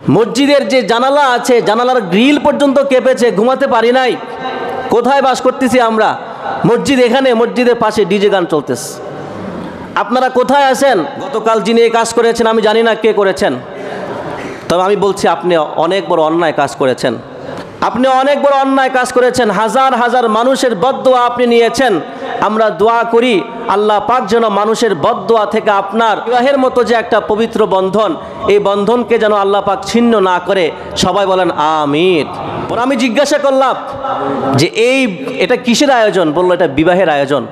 মসজিদের যে জানালা আছে, জানালার গ্রিল পর্যন্ত কেঁপেছে, ঘুমাতে পারি নাই। কোথায় বাস করতেছি আমরা? মসজিদ এখানে, মসজিদের পাশে ডিজে গান চলতেছে। আপনারা কোথায় আছেন? গতকাল যিনি এই কাজ করেছেন আমি জানি না কে করেছেন, তবে আমি বলছি আপনি অনেক বড় অন্যায় কাজ করেছেন। আপনি অনেক বড় অন্যায় কাজ করেছেন। হাজার হাজার মানুষের বদদোয়া আপনি নিয়েছেন। আমরা দোয়া করি আল্লাহ পাক যেন মানুষের বদদোয়া থেকে আপনার বিবাহের মতো যে একটা পবিত্র বন্ধন, এই বন্ধনকে যেন আল্লাহ পাক ছিন্ন না করে। সবাই বলেন আমিন। আমি জিজ্ঞাসা করলাম যে এটা কিসের আয়োজন? বললো এটা বিবাহের আয়োজন।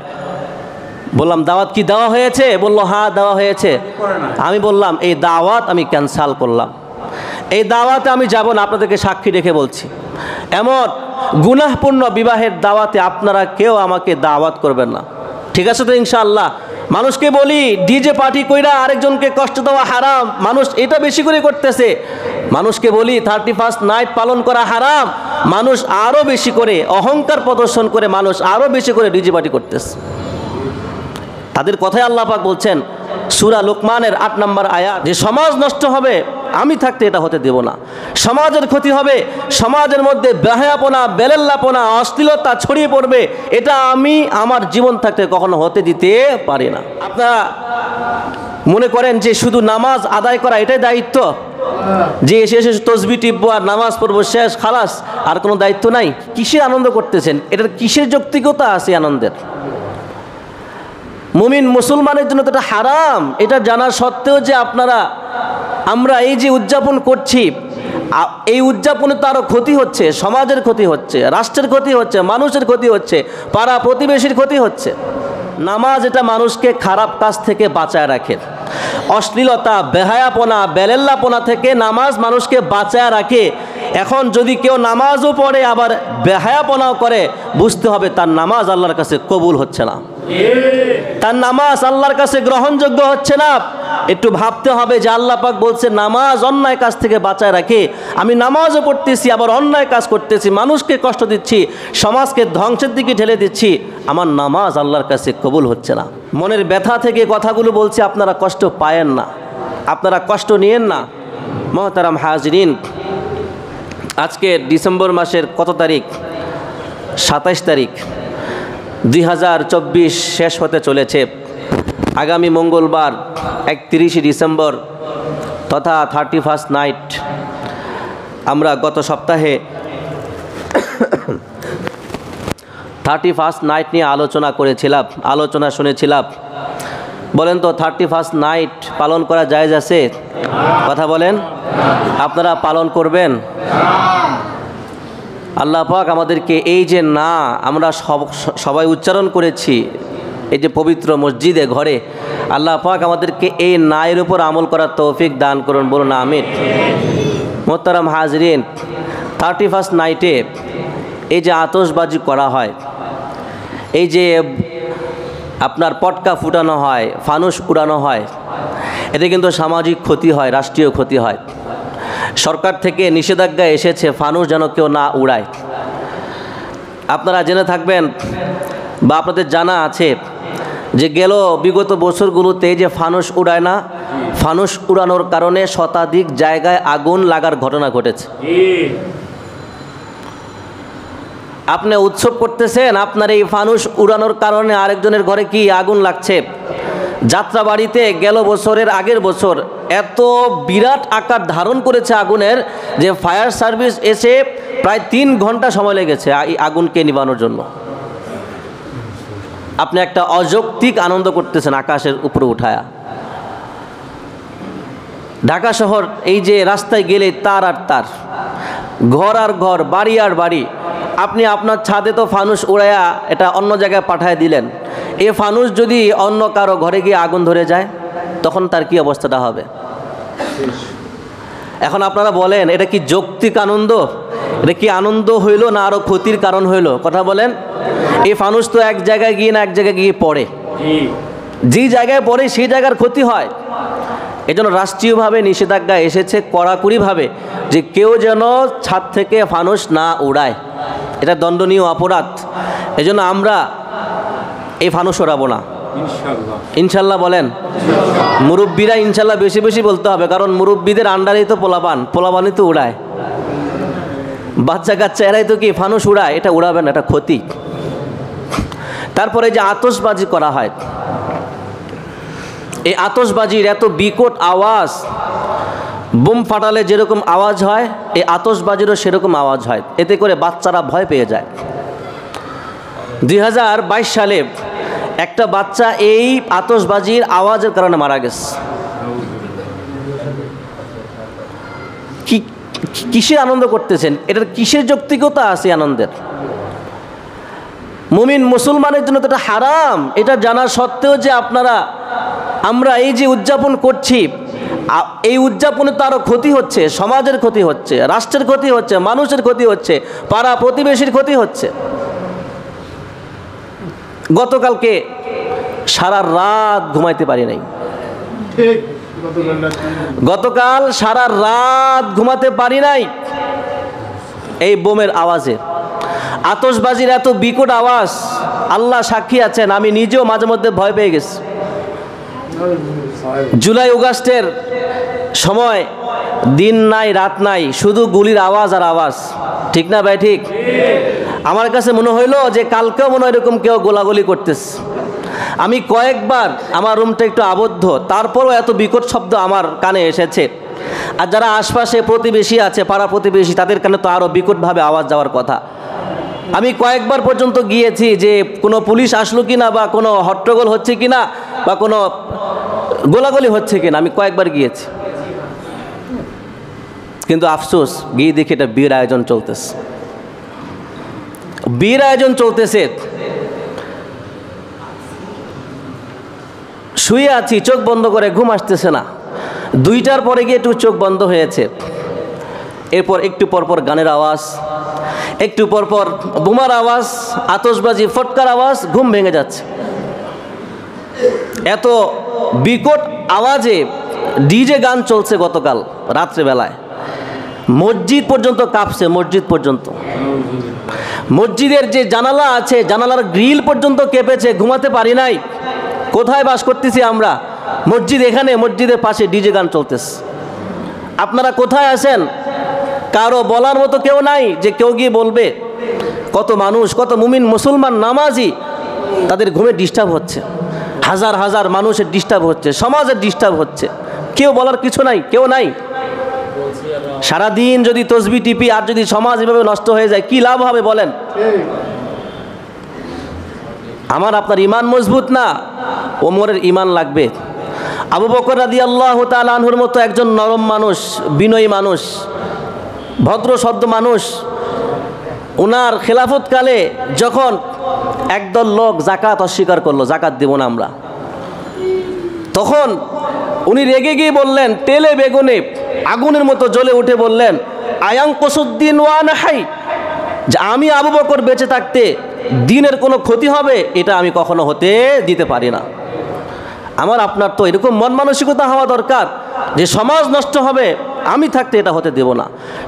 বললাম দাওয়াত কি দেওয়া হয়েছে? বললো হ্যাঁ দেওয়া হয়েছে। আমি বললাম এই দাওয়াত আমি ক্যান্সেল করলাম, এই দাওয়াতে আমি যাব না। আপনাদেরকে সাক্ষী রেখে বলছি, এমন গুনাহপূর্ণ বিবাহের দাওয়াতে আপনারা কেউ আমাকে দাওয়াত করবেন না। ঠিক আছে তো ইনশাআল্লাহ? মানুষকে বলি ডিজে পার্টি কইরা আরেকজনকে কষ্ট দেওয়া হারাম, মানুষ এটা বেশি করে করতেছে। মানুষকে বলি 31st নাইট পালন করা হারাম, মানুষ আরও বেশি করে অহংকার প্রদর্শন করে মানুষ আরও বেশি করে ডিজে পার্টি করতেছে। তাদের কথাই আল্লাহ পাক বলছেন সূরা লোকমানের 8 নম্বর আয়াত, যে সমাজ নষ্ট হবে আমি থাকতে এটা হতে দেব না। সমাজের ক্ষতি হবে, সমাজের মধ্যে বেহায়াপনা, বেলেল্লাপনা, অশ্লীলতা ছড়িয়ে পড়বে, এটা আমি আমার জীবন থাকতে কখনো হতে দিতে পারি না। আপনারা মনে করেন যে শুধু নামাজ আদায় করা এটাই দায়িত্ব, যে এসে এসে তসবিহ টিপবো আর নামাজ পড়বো, শেষ খালাস, আর কোনো দায়িত্ব নাই? কিসের আনন্দ করতেছেন? এটার কিসের যৌক্তিকতা আছে আনন্দের? মুমিন মুসলমানের জন্য তো এটা হারাম। এটা জানা সত্ত্বেও যে আমরা এই যে উদযাপন করছি, এই উদযাপনে তো আরও ক্ষতি হচ্ছে, সমাজের ক্ষতি হচ্ছে, রাষ্ট্রের ক্ষতি হচ্ছে, মানুষের ক্ষতি হচ্ছে, পাড়া প্রতিবেশীর ক্ষতি হচ্ছে। নামাজ এটা মানুষকে খারাপ কাজ থেকে বাঁচায় রাখে, অশ্লীলতা, বেহায়াপনা, বেলেল্লাপনা থেকে নামাজ মানুষকে বাঁচায় রাখে। এখন যদি কেউ নামাজও পড়ে আবার বেহায়াপনাও করে, বুঝতে হবে তার নামাজ আল্লাহর কাছে কবুল হচ্ছে না, তার নামাজ আল্লাহর কাছে গ্রহণযোগ্য হচ্ছে না। একটু ভাবতে হবে যে আল্লাহ পাক বলছে নামাজ অন্যায় কাজ থেকে বাঁচায় রাখে, আমি নামাজও পড়তেছি আবার অন্যায় কাজ করতেছি, মানুষকে কষ্ট দিচ্ছি, সমাজকে ধ্বংসের দিকে ঠেলে দিচ্ছি, আমার নামাজ আল্লাহর কাছে কবুল হচ্ছে না। মনের ব্যথা থেকে কথাগুলো বলছি, আপনারা কষ্ট পায়েন না, আপনারা কষ্ট নিয়েন না। মুহতারাম হাজরিন, আজকে ডিসেম্বর মাসের কত তারিখ? 27 তারিখ। 2024 শেষ হতে চলেছে। আগামী মঙ্গলবার 31 ডিসেম্বর তথা 31st নাইট। আমরা গত সপ্তাহে 31st নাইট নিয়ে আলোচনা শুনেছিলাম। বলেন তো 31st নাইট পালন করা জায়েজ আছে? কথা বলেন, আপনারা পালন করবেন? আল্লাহ পাক আমাদেরকে এই যে না আমরা সবাই উচ্চারণ করেছি এই যে পবিত্র মসজিদে ঘরে, আল্লাহ পাক আমাদেরকে এই নায়ের উপর আমল করার তৌফিক দান করুন, বলুন আমিন। মোহতারাম হাজরিন, 31st নাইটে এই যে আতশবাজি করা হয়, এই যে আপনার পটকা ফুটানো হয়, ফানুস উড়ানো হয়, এতে কিন্তু সামাজিক ক্ষতি হয়, রাষ্ট্রীয় ক্ষতি হয়। সরকার থেকে নিষেধাজ্ঞা এসেছে ফানুস যেন কেউ না উড়ায়। আপনারা জেনে থাকবেন বা আপনাদের জানা আছে যে বিগত বছরগুলোতে যে ফানুস উড়ায় না, ফানুস উড়ানোর কারণে শতাধিক জায়গায় আগুন লাগার ঘটনা ঘটেছে। আপনি উৎসব করতেছেন, আপনার এই ফানুস উড়ানোর কারণে আরেকজনের ঘরে কি আগুন লাগছে। যাত্রাবাড়িতে বছরের আগের বছর এত বিরাট আকার ধারণ করেছে আগুনের যে ফায়ার সার্ভিস এসে প্রায় 3 ঘন্টা সময় লেগেছে এই আগুনকে নিভানোর জন্য। আপনি একটা অযৌক্তিক আনন্দ করতেছেন আকাশের উপরে উঠায়া। ঢাকা শহর এই যে রাস্তায় গেলে তার আর তার, ঘর আর ঘর, বাড়ি আর বাড়ি। আপনি আপনার ছাদে তো ফানুস উড়াইয়া এটা অন্য জায়গায় পাঠায় দিলেন, এই ফানুস যদি অন্য কারো ঘরে গিয়ে আগুন ধরে যায় তখন তার কি অবস্থাটা হবে? এখন আপনারা বলেন এটা কি যৌক্তিক আনন্দ? এটা কি আনন্দ হইল না আরো ক্ষতির কারণ হইল? কথা বলেন। এই ফানুস তো এক জায়গায় গিয়ে না এক জায়গায় গিয়ে পড়ে, যে জায়গায় পড়ে সেই জায়গার ক্ষতি হয়। এজন্য রাষ্ট্রীয়ভাবে নিষেধাজ্ঞা এসেছে কড়াকড়িভাবে যে কেউ যেন ছাদ থেকে ফানুস না উড়ায়, এটা দণ্ডনীয় অপরাধ। এজন্য আমরা এই ফানুস ওড়াবো না। ইনশাল্লাহ বলেন। মুরব্বীরা ইনশাল্লাহ বেশি বেশি বলতে হবে, কারণ মুরব্বীদের আন্ডারেই তো পোলাপানই তো উড়ায়, বাচ্চা কাচ্চা এরাই তো কি ফানুস উড়ায়, এটা উড়াবেন, এটা ক্ষতি। তারপরে যে আতশবাজি করা হয়, এই আতশবাজির এত বিকট আওয়াজ, বোম ফাটালে যেরকম আওয়াজ হয় এই আতশবাজিরও সেরকম আওয়াজ হয়, এতে করে বাচ্চারা ভয় পেয়ে যায়। 2022 সালে একটা বাচ্চা এই আতশবাজির আওয়াজের কারণে মারা গেছে। কিসের আনন্দ করতেছেন? এটার কিসের যৌক্তিকতা আছে আনন্দের? মুমিন মুসলমানের জন্য তো এটা হারাম, এটা জানা সত্ত্বেও যে আমরা এই যে উদযাপন করছি, এই উদযাপনে তো আরও ক্ষতি হচ্ছে, সমাজের ক্ষতি হচ্ছে, রাষ্ট্রের ক্ষতি হচ্ছে, মানুষের ক্ষতি হচ্ছে, পাড়া প্রতিবেশীর ক্ষতি হচ্ছে। গতকালকে সারা রাত ঘুমাইতে পারি নাই, গতকাল সারা রাত ঘুমাতে পারি নাই এই বোমের আওয়াজে। আতশবাজির এত বিকট আওয়াজ, আল্লাহ সাক্ষী আছেন, আমি নিজেও মাঝে মধ্যে ভয় পেয়ে গেছি। জুলাই আগস্টের সময় দিন নাই রাত নাই, শুধু গুলির আওয়াজ আর আওয়াজ, ঠিক না ভাই? ঠিক। আমার কাছে মনে হইলো যে কালকেও মনে হয় এরকম কেউ গোলাগুলি করতেছে। আমি কয়েকবার, আমার রুমটা একটু আবদ্ধ, তারপরও এত বিকট শব্দ আমার কানে এসেছে। আর যারা আশপাশে প্রতিবেশী আছে, পাড়া প্রতিবেশী, তাদের কানে তো আরও বিকটভাবে আওয়াজ যাওয়ার কথা। আমি কয়েকবার পর্যন্ত গিয়েছি যে কোনো পুলিশ আসলো কিনা, বা কোনো হট্টগোল হচ্ছে কিনা, বা কোনো গোলাগুলি হচ্ছে কিনা, আমি কয়েকবার গিয়েছি। কিন্তু আফসোস, গিয়ে দেখি এটা বিয়ের আয়োজন চলতেছে, বিয়ের আয়োজন চলতেছে। শুয়ে আছি, চোখ বন্ধ করে, ঘুম আসতেছে না। 2টার পরে গিয়ে একটু চোখ বন্ধ হয়েছে, এরপর একটু পরপর গানের আওয়াজ, একটু পরপর বোমার আওয়াজ, আতশবাজি, ফটকার আওয়াজ, ঘুম ভেঙে যাচ্ছে। এত বিকট আওয়াজে ডিজে গান চলছে গতকাল রাত্রেবেলায়, মসজিদ পর্যন্ত কাঁপছে, মসজিদ পর্যন্ত, মসজিদের যে জানালা আছে জানালার গ্রিল পর্যন্ত কেঁপেছে, ঘুমাতে পারি নাই। কোথায় বাস করতেছি আমরা? মসজিদ এখানে, মসজিদের পাশে ডিজে গান চলতেছে। আপনারা কোথায় আছেন? কারো বলার মতো কেউ নাই যে কেউ গিয়ে বলবে। কত মানুষ, কত মুমিন মুসলমান নামাজি, তাদের ঘুমে ডিস্টার্ব হচ্ছে, হাজার হাজার মানুষের ডিস্টার্ব হচ্ছে, সমাজের ডিস্টার্ব হচ্ছে, কেউ বলার কিছু নাই, কেউ নাই। সারাদিন যদি তসবি টিপি আর যদি সমাজ এভাবে নষ্ট হয়ে যায়, কি লাভ হবে বলেন? আমার আপনার ইমান মজবুত না, ওমরের ইমান লাগবে। আবু বকর রাদিয়াল্লাহু তাআলা আনহুর মতো একজন নরম মানুষ, বিনয়ী মানুষ, ভদ্র সদ্য মানুষ, ওনার খেলাফতকালে যখন একদল লোক জাকাত অস্বীকার করলো, জাকাত দেব না আমরা, তখন উনি রেগে গিয়ে বললেন, তেলে বেগুনে আগুনের মতো জ্বলে উঠে বললেন, আয়াং কসুদ্দিন ওয়ান হাই, যে আমি আবু বকর বেঁচে থাকতে দিনের কোনো ক্ষতি হবে এটা আমি কখনো হতে দিতে পারি না। আমার আপনার তো এরকম মন মানসিকতা হওয়া দরকার যে সমাজ নষ্ট হবে, আমি থাকতে এটা হতে দেব না।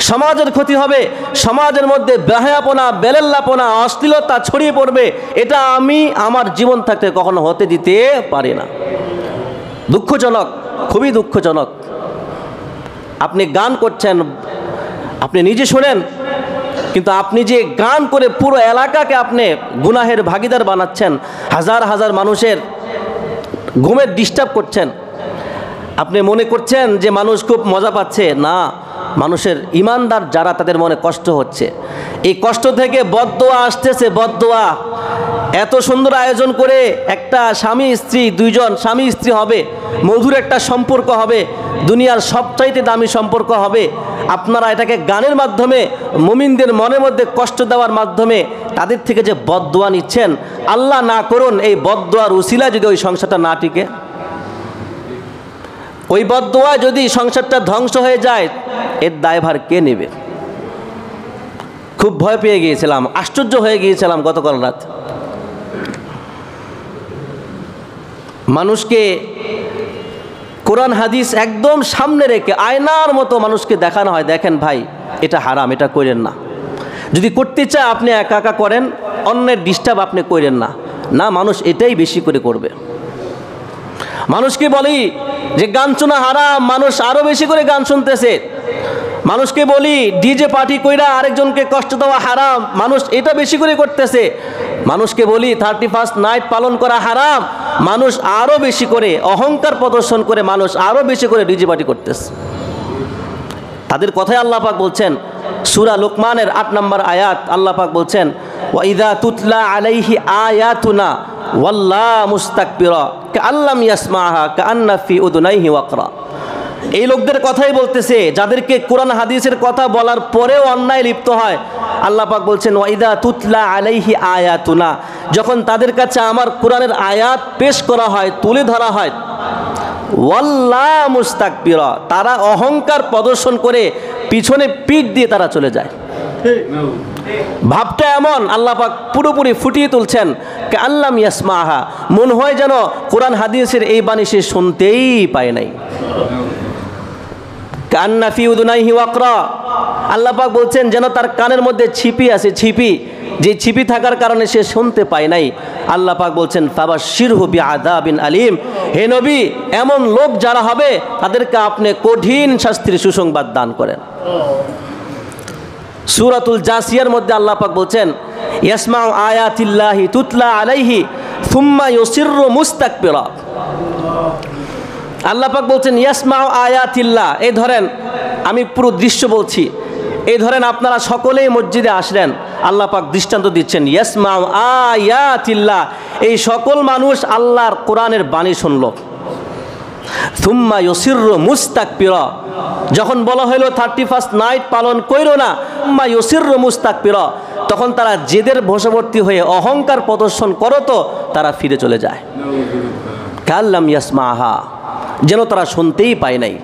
সমাজের ক্ষতি হবে, সমাজের মধ্যে বেহায়াপনা, বেলেল্লাপনা, অশ্লীলতা ছড়িয়ে পড়বে, এটা আমি আমার জীবন থাকতে কখনো হতে দিতে পারি না। দুঃখজনক, খুবই দুঃখজনক। আপনি গান করছেন, আপনি নিজে শোনেন, কিন্তু আপনি যে গান করে পুরো এলাকাকে আপনি গুনাহের ভাগীদার বানাচ্ছেন, হাজার হাজার মানুষের ঘুমের ডিস্টার্ব করছেন। আপনি মনে করছেন যে মানুষ খুব মজা পাচ্ছে, না, মানুষের ইমানদার যারা, তাদের মনে কষ্ট হচ্ছে। এই কষ্ট থেকে বদদোয়া আসতেছে, বদদোয়া। এত সুন্দর আয়োজন করে একটা স্বামী স্ত্রী, দুইজন স্বামী স্ত্রী হবে, মধুর একটা সম্পর্ক হবে, দুনিয়ার সবচাইতে দামি সম্পর্ক হবে। আপনারা এটাকে গানের মাধ্যমে মুমিনদের মনের মধ্যে কষ্ট দেওয়ার মাধ্যমে তাদের থেকে যে বদদোয়া নিচ্ছেন, আল্লাহ না করুন এই বদদোয়ার উসিলা যদি ওই সংসারটা না টিকে, ওই বদদোয়ায় যদি সংসারটা ধ্বংস হয়ে যায়, এর দায়ভার কে নেবে? খুব ভয় পেয়ে গিয়েছিলাম, আশ্চর্য হয়ে গিয়েছিলাম গতকাল রাত। মানুষকে কোরআন হাদিস একদম সামনে রেখে আয়নার মতো মানুষকে দেখানো হয়, দেখেন ভাই এটা হারাম, এটা করেন না। যদি করতে চায় আপনি একা একা করেন, অন্যের ডিস্টার্ব আপনি করেন না। না, মানুষ এটাই বেশি করে করবে। মানুষকে বলি যে গান শোনা হারাম, মানুষ আরও বেশি করে গান শুনতেছে। মানুষকে বলি ডিজে পার্টি কইরা আরেকজনকে কষ্ট দেওয়া হারাম, মানুষ এটা বেশি করে করতেছে। মানুষকে বলি 31st নাইট পালন করা হারাম, মানুষ আরও বেশি করে অহংকার প্রদর্শন করে মানুষ আরও বেশি করে ডিজে পার্টি করতেছে। তাদের কথাই আল্লাহ পাক বলছেন সূরা লুকমানের 8 নম্বর আয়াত, আল্লাহ পাক বলছেন ওয়া ইযা তুতলা আলাইহি আয়াতুনা ওয়াল্লা মুস্তাকবিরা কাআল্লাম ইয়াসমাহা কাআন্না ফি উযুনাইহি ওয়াকরা। এই লোকদের কথাই বলতেছে যাদেরকে কোরআন হাদিসের কথা বলার পরেও অন্যায় লিপ্ত হয়। আল্লাহ পাক বলছেন ওয়া ইযা তুতলা আলাইহি আয়াতুনা, যখন তাদের কাছে আমার কোরআনের আয়াত পেশ করা হয়, তুলে ধরা হয়, ওয়াল্লা মুস্তাকবিরা, তারা অহংকার প্রদর্শন করে পিছনে পিঠ দিয়ে তারা চলে যায়। ভাবটা এমন আল্লাহ পাক পুরোপুরি ফুটিয়ে তুলছেন কাআল্লাম ইয়াসমাহা, মনে হয় যেন কোরআন হাদিসের এই বাণী সে শুনতেই পায় নাই। কান্না ফি উযুনাইহি ওয়াকরা, আল্লাহ পাক বলছেন যেন তার কানের মধ্যে ছিপি আছে, ছিপি, যে ছিপি থাকার কারণে সে শুনতে পায় নাই। আল্লাহ পাক বলছেন ফাবাশশিরহু বিআযাবিন আলীম, হে নবী এমন লোক যারা হবে তাদেরকে আপনি কঠিন শাস্তির সুসংবাদ দান করেন। সূরাতুল জাসিয়ার মধ্যে আল্লাহ পাক বলছেন ইয়াসমাউ আয়াতিল্লাহি তুতলা আলাইহি সুম্মা ইউসিররু মুস্তাকবিরা। আল্লাহ পাক বলছেন ইয়াসমাউ আয়াতিল্লাহ, এই ধরেন আমি পুরো দৃশ্য বলছি, এই ধরেন আপনারা সকলেই মসজিদে আসলেন, আল্লাহ পাক দৃষ্টান্ত দিচ্ছেন ইয়াসমাউ আয়াতিল্লাহ, এই সকল মানুষ আল্লাহর কোরআনের বাণী শুনল। সুম্মা ইউসিররু মুস্তাকবিরা, যখন বলা হলো 31st নাইট পালন কইরো না, সুম্মা ইউসিররু মুস্তাকবিরা, তখন তারা জেদের বশবর্তী হয়ে অহংকার প্রদর্শন করো তো তারা ফিরে চলে যায়। কাল্লাম ইয়াসমাহা, যেন তারা শুনতেই পায় নাই।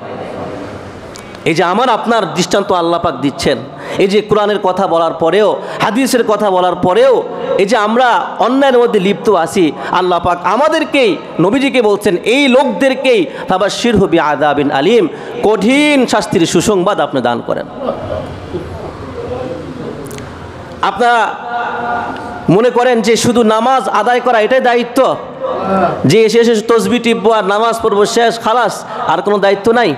এই যে আমার আপনার দৃষ্টান্ত আল্লাহ পাক দিচ্ছেন, এই যে কোরআনের কথা বলার পরেও, হাদিসের কথা বলার পরেও এই যে আমরা অন্যায়ের মধ্যে লিপ্ত আছি, আল্লাহ পাক আমাদেরকেই, নবীজিকে বলছেন এই লোকদেরকেই ফাবাশশিরহু বিআযাবিন আলীম, কঠিন শাস্তির সুসংবাদ আপনি দান করেন। আপনারা মনে করেন যে শুধু নামাজ আদায় করা এটাই দায়িত্ব, যে এসে এসে তসবিহ টিপবো আর নামাজ পড়বো, শেষ খালাস, আর কোনো দায়িত্ব নাই?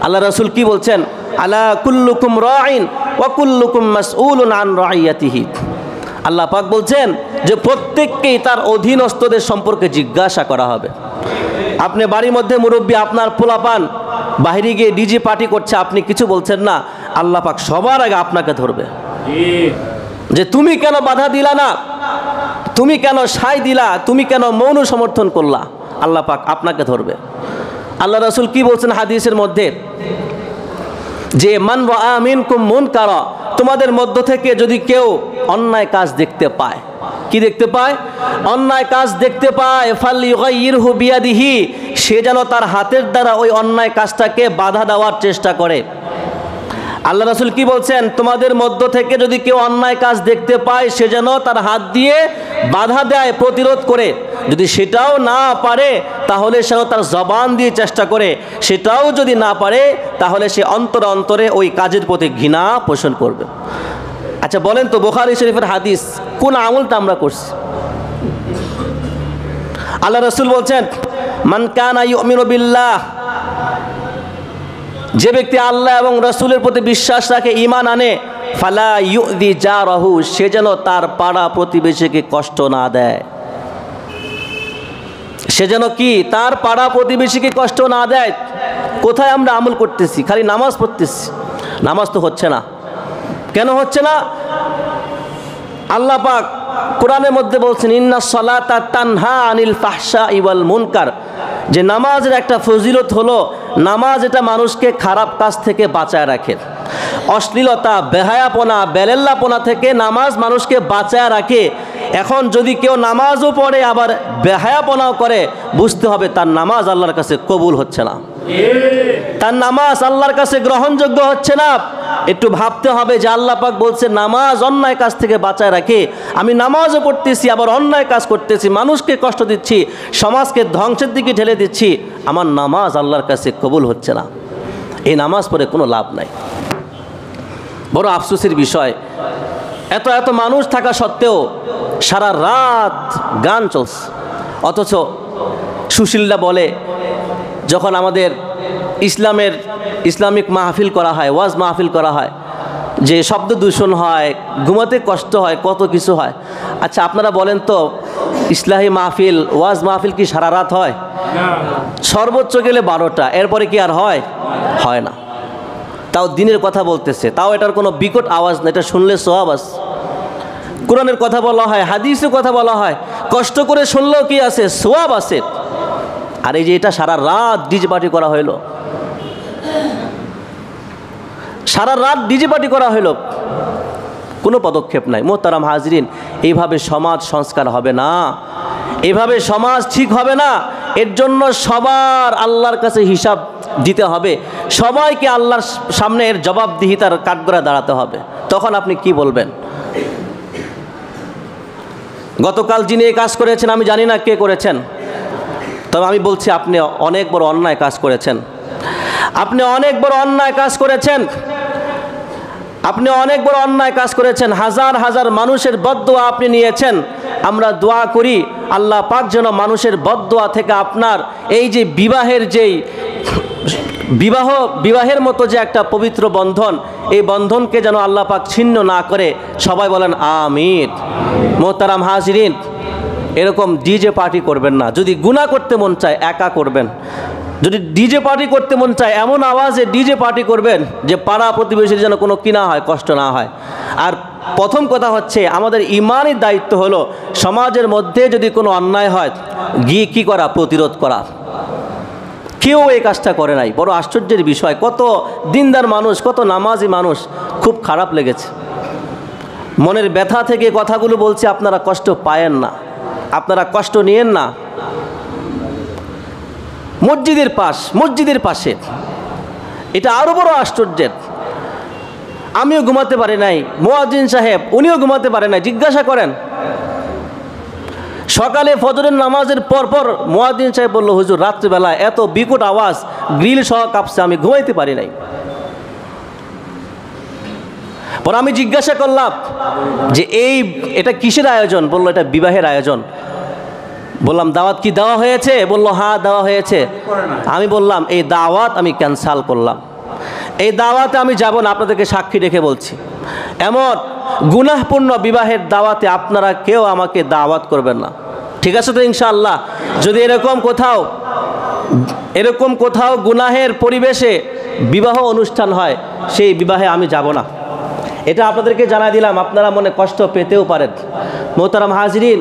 আল্লাহ রাসূল কি বলছেন? আলা কুল্লুকুম রাঈন ওয়া কুল্লুকুম মাসউলুন আন রাইয়াতিহি। আল্লাহ পাক বলছেন যে প্রত্যেককেই তার অধীনস্থদের সম্পর্কে জিজ্ঞাসা করা হবে। আপনি বাড়ির মধ্যে মুরব্বী, আপনার পোলাপান বাইরে গিয়ে ডিজে পার্টি করছে, আপনি কিছু বলছেন না, আল্লাহ পাক সবার আগে আপনাকে ধরবে যে তুমি কেন বাধা দিলা না, তুমি কেন সায় দিলা, তুমি কেন মৌন সমর্থন করলা, আল্লাহ পাক আপনাকে ধরবে। আল্লাহ রাসূল কি বলছেন হাদিসের মধ্যে যে মান রাআ মিনকুম মুনকারা, তোমাদের মধ্য থেকে যদি কেউ অন্যায় কাজ দেখতে পায়, কি দেখতে পায়? অন্যায় কাজ দেখতে পায়, ফালইউগাইয়িরহু বিয়াদিহি, সে যেন তার হাতের দ্বারা ওই অন্যায় কাজটাকে বাধা দেওয়ার চেষ্টা করে। আল্লাহ রাসূল কি বলছেন? তোমাদের মধ্য থেকে যদি কেউ অন্যায় কাজ দেখতে পায় সে যেন তার হাত দিয়ে বাধা দেয়, প্রতিরোধ করে। যদি সেটাও না পারে তাহলে সে তার জবান দিয়ে চেষ্টা করে, সেটাও যদি না পারে তাহলে সে অন্তরে অন্তরে ওই কাজের প্রতি ঘৃণা পোষণ করবে। আচ্ছা বলেন তো, বুখারী শরীফের হাদিস, কোন আমলটা আমরা করছি? আল্লাহ রাসূল বলছেন মান কানা ইউমিনু বিল্লাহ, যে ব্যক্তি আল্লাহ এবং রাসূলের প্রতি বিশ্বাস রাখে, ঈমান আনে, ফালা ইউযি জারাহু, সে যেন তার পাড়া প্রতিবেশীকে কষ্ট না দেয়। সে যেন কি তার পাড়া প্রতিবেশীকে কষ্ট না দেয়। কোথায় আমরা আমল করতেছি? খালি নামাজ পড়তেছি, নামাজ তো হচ্ছে না। কেন হচ্ছে না? আল্লাহ পাক কোরআনের মধ্যে বলছেন ইন্নাস সালাতা তানহা আনিল ফাহশাই ওয়াল মুনকার, যে নামাজের একটা ফজিলত হলো নামাজ এটা মানুষকে খারাপ কাজ থেকে বাঁচায় রাখে। অশ্লীলতা, বেহায়াপনা, বেলেল্লাপনা থেকে নামাজ মানুষকে বাঁচায় রাখে। এখন যদি কেউ নামাজও পড়ে আবার বেহায়াপনাও করে, বুঝতে হবে তার নামাজ আল্লাহর কাছে কবুল হচ্ছে না, তার নামাজ আল্লাহর কাছে গ্রহণযোগ্য হচ্ছে না। একটু ভাবতে হবে যে আল্লাহ পাক বলছে নামাজ অন্যায় কাজ থেকে বাঁচায় রাখে, আমি নামাজও পড়তেছি আবার অন্যায় কাজ করতেছি, মানুষকে কষ্ট দিচ্ছি, সমাজকে ধ্বংসের দিকে ঠেলে দিচ্ছি, আমার নামাজ আল্লাহর কাছে কবুল হচ্ছে না। এই নামাজ পড়ে কোনো লাভ নাই। বড় আফসোসের বিষয়, এত এত মানুষ থাকা সত্ত্বেও সারা রাত গান চলছে, অথচ সুশীলরা বলে, যখন আমাদের ইসলামিক মাহফিল করা হয়, ওয়াজ মাহফিল করা হয়, যে শব্দ দূষণ হয়, ঘুমাতে কষ্ট হয়, কত কিছু হয়। আচ্ছা আপনারা বলেন তো, ইসলাহি মাহফিল, ওয়াজ মাহফিল কি সারা রাত হয়? সর্বোচ্চ গেলে 12টা, এরপরে কি আর হয়? হয় না। তাও দিনের কথা বলতেছে, তাও এটার কোনো বিকট আওয়াজ না, এটা শুনলে সওয়াব আছে। কোরআনের কথা বলা হয়, হাদিসের কথা বলা হয়, কষ্ট করে শুনলেও কি আছে? সওয়াব আছে। আর এই যে এটা সারা রাত ডিজে পার্টি করা হইল, সারা রাত ডিজে পার্টি করা হইল, কোনো পদক্ষেপ নাই। মোহতারাম হাজরিন, এইভাবে সমাজ সংস্কার হবে না, এভাবে সমাজ ঠিক হবে না। এর জন্য সবার আল্লাহর কাছে হিসাব দিতে হবে, সবাইকে আল্লাহর সামনে এর জবাবদিহিতার কাঠগড়ায় দাঁড়াতে হবে। তখন আপনি কি বলবেন? গতকাল যিনি এই কাজ করেছেন, আমি জানি না কে করেছেন, তবে আমি বলছি আপনি অনেক বড় অন্যায় কাজ করেছেন। আপনি অনেক বড় অন্যায় কাজ করেছেন। আপনি অনেক বড় অন্যায় কাজ করেছেন। হাজার হাজার মানুষের বদদোয়া আপনি নিয়েছেন। আমরা দোয়া করি আল্লাহ পাক যেন মানুষের বদদোয়া থেকে আপনার এই যে বিবাহের মতো যে একটা পবিত্র বন্ধন, এই বন্ধনকে যেন আল্লাহ পাক ছিন্ন না করে। সবাই বলেন আমিন। মোহতারাম হাজরিন, এরকম ডিজে পার্টি করবেন না। যদি গুনাহ করতে মন চায় একা করবেন, যদি ডিজে পার্টি করতে মন চায় এমন আওয়াজে ডিজে পার্টি করবেন যে পাড়া প্রতিবেশীর যেন কোনো কি না হয়, কষ্ট না হয়। আর প্রথম কথা হচ্ছে, আমাদের ইমানই দায়িত্ব হলো সমাজের মধ্যে যদি কোনো অন্যায় হয় গিয়ে কী করা? প্রতিরোধ করা। কেউ এই কাজটা করে নাই। বড় আশ্চর্যের বিষয়, কত দিনদার মানুষ, কত নামাজি মানুষ, খুব খারাপ লেগেছে। মনের ব্যথা থেকে কথাগুলো বলছি, আপনারা কষ্ট পায়েন না, আপনারা কষ্ট নিয়েন না। মসজিদের পাশে এটা আরো বড় আশ্চর্যের। আমিও ঘুমাতে পারি নাই, মুয়াজ্জিন সাহেব উনিও ঘুমাতে পারে নাই। জিজ্ঞাসা করেন, সকালে ফজরের নামাজের পর মুয়াজ্জিন সাহেব বলল, হুজুর রাত্রিবেলা এত বিকট আওয়াজ, গ্রিল সহ কাঁপছে, আমি ঘুমাইতে পারি নাই। পর আমি জিজ্ঞাসা করলাম যে এটা কিসের আয়োজন? বললো এটা বিবাহের আয়োজন। বললাম দাওয়াত কি দেওয়া হয়েছে? বললো হ্যাঁ দেওয়া হয়েছে। আমি বললাম এই দাওয়াত আমি ক্যান্সেল করলাম, এই দাওয়াতে আমি যাব না, আপনাদেরকে সাক্ষী রেখে বলছি। এমন গুনাহপূর্ণ বিবাহের দাওয়াতে আপনারা কেউ আমাকে দাওয়াত করবেন না, ঠিক আছে তো ইনশাআল্লাহ? যদি এরকম কোথাও গুনাহের পরিবেশে বিবাহ অনুষ্ঠান হয়, সেই বিবাহে আমি যাব না। এটা আপনাদেরকে জানাই দিলাম, আপনারা মনে কষ্ট পেতেও পারেন। মোহতারাম হাজরিন,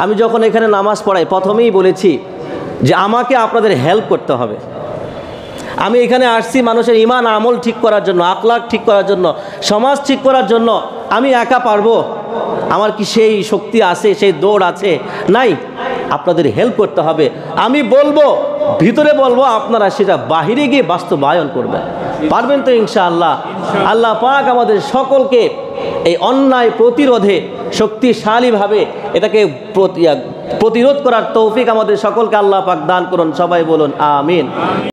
আমি যখন এখানে নামাজ পড়াই প্রথমেই বলেছি যে আমাকে আপনাদের হেল্প করতে হবে। আমি এখানে আসছি মানুষের ঈমান আমল ঠিক করার জন্য, আখলাক ঠিক করার জন্য, সমাজ ঠিক করার জন্য। আমি একা পারবো? আমার কি সেই শক্তি আছে, সেই দৌড় আছে? নাই। আপনাদের হেল্প করতে হবে। আমি বলবো, ভিতরে বলবো, আপনারা সেটা বাহিরে গিয়ে বাস্তবায়ন করবেন। পারবেন তো ইনশাআল্লাহ? আল্লাহ পাক আমাদের সকলকে এই অন্যায় প্রতিরোধে শক্তিশালীভাবে এটাকে প্রতিরোধ করার তৌফিক আমাদের সকলকে আল্লাহ পাক দান করুন। সবাই বলুন আমিন।